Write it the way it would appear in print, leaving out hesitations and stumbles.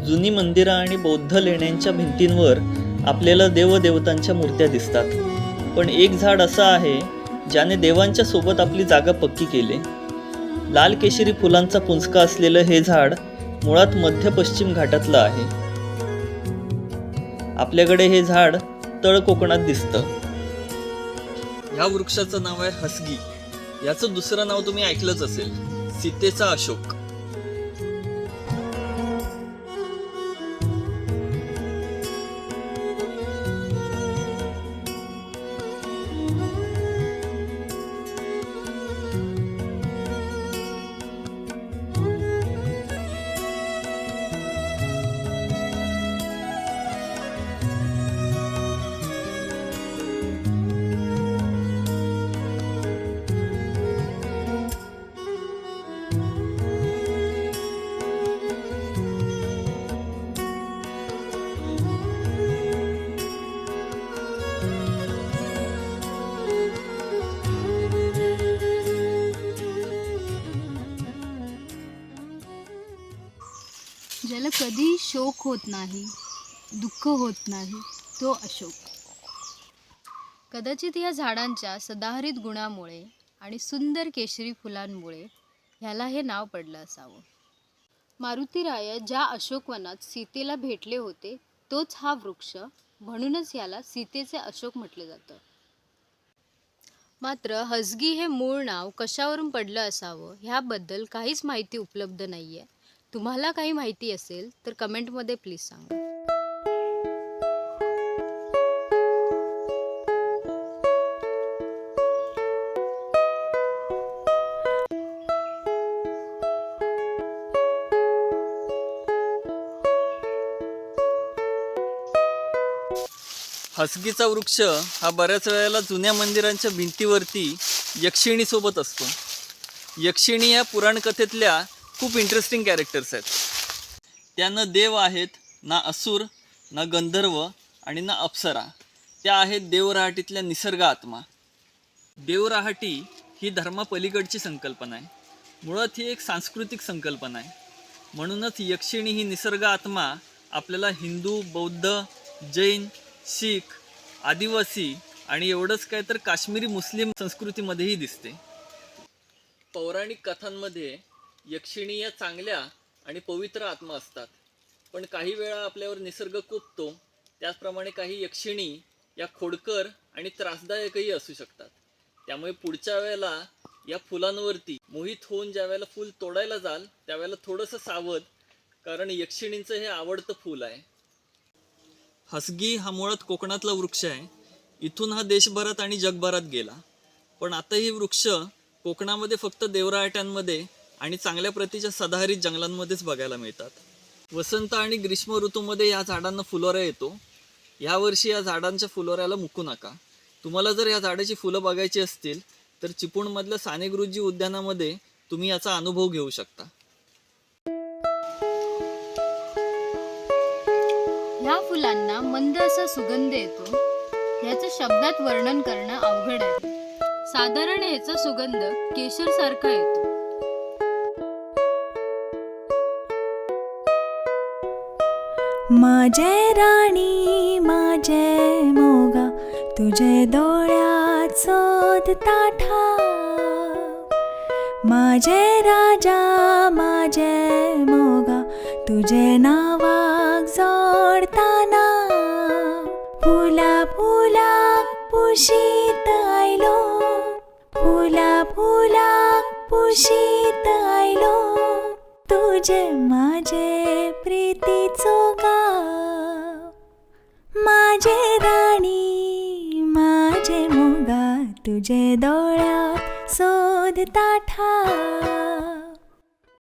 जुनी मंदिरं आणि बौद्ध लेण्यांच्या भिंतींवर आपल्याला देवदेवतांच्या मूर्त्या दिसतात. पण एक झाड असं आहे ज्याने देवांच्या सोबत आपली जागा पक्की केली. लाल केशरी फुलांचा पुंजका असलेलं हे झाड मुळात मध्य पश्चिम घाटातलं आहे. आपल्याकडे हे झाड तळ कोकणात दिसतं. ह्या वृक्षाचं नाव आहे हसगी. याचं दुसरं नाव तुम्ही ऐकलंच असेल, सीतेचा अशोक. ज्याला कधी शोक होत नाही, दुःख होत नाही, तो अशोक. कदाचित या झाडांच्या सदाहरित गुणामुळे आणि सुंदर केशरी फुलांमुळे ह्याला हे नाव पडलं असावं. मारुतीराया ज्या अशोकवनात सीतेला भेटले होते तोच हा वृक्ष, म्हणूनच याला सीतेचे अशोक म्हटले जातं. मात्र हसगी हे मूळ नाव कशावरून पडलं असावं ह्याबद्दल काहीच माहिती उपलब्ध नाही आहे. तुम्हाला काही माहिती असेल तर कमेंटमध्ये प्लीज सांगा. हसगीचा वृक्ष हा बऱ्याच वेळेला जुन्या मंदिरांच्या भिंतीवरती यक्षिणी सोबत असतो. यक्षिणी या पुराणकथेतल्या खूप इंटरेस्टिंग कॅरेक्टर्स आहेत. त्या न देव आहेत, ना असुर, ना गंधर्व आणि ना अप्सरा. त्या आहेत देवराहाटीतल्या निसर्ग आत्मा. देवराहाटी ही धर्मापलीकडची संकल्पना आहे. मुळात ही एक सांस्कृतिक संकल्पना आहे. म्हणूनच यक्षिणी ही निसर्ग आत्मा आपल्याला हिंदू, बौद्ध, जैन, शीख, आदिवासी आणि एवढंच काय तर काश्मीरी मुस्लिम संस्कृतीमध्येही दिसते. पौराणिक कथांमध्ये यक्षिणी या चांगल्या आणि पवित्र आत्मा असतात. पण काही वेळा आपल्यावर निसर्ग कोपतो. त्याचप्रमाणे काही यक्षिणी या खोडकर आणि त्रासदायकही असू शकतात. त्यामुळे पुढच्या वेळेला या फुलांवरती मोहित होऊन ज्या वेळेला फूल तोडायला जाल त्यावेळेला थोडंसं सावध, कारण यक्षिणींचं हे आवडतं फूल आहे. हसगी हा मुळात कोकणातला वृक्ष आहे. इथून हा देशभरात आणि जगभरात गेला. पण आता ही वृक्ष कोकणामध्ये फक्त देवराहट्यांमध्ये आणि चांगल्या प्रतीच्या सदाहरित जंगलांमध्येच बघायला मिळतात. वसंत आणि ग्रीष्म ऋतूमध्ये या झाडांना फुलोरा येतो. यावर्षी या झाडांच्या फुलोऱ्याला मुकू नका. तुम्हाला जर या झाडाची फुलं बघायची असतील तर चिपळूणमधल्या सानेगुरुजी उद्यानामध्ये तुम्ही याचा अनुभव घेऊ शकता. ह्या फुलांना मंद असा सुगंध येतो. ह्याचं शब्दात वर्णन करणं अवघड आहे. साधारण ह्याचा सुगंध केशर सारखा येतो. माझे राणी माझे मोगा, तुझे डोळ्यात शोधता ठाव. माझे राजा माझे मोगा, तुझे नावाक जोडताना. फुला फुला पुशीत आयलो, फुला फुला पुशीत आयलो. तुझे माझे प्रीतीचो गाव. माझे राणी माझे मोगा, तुझे डोळ्यात शोधता ठाव.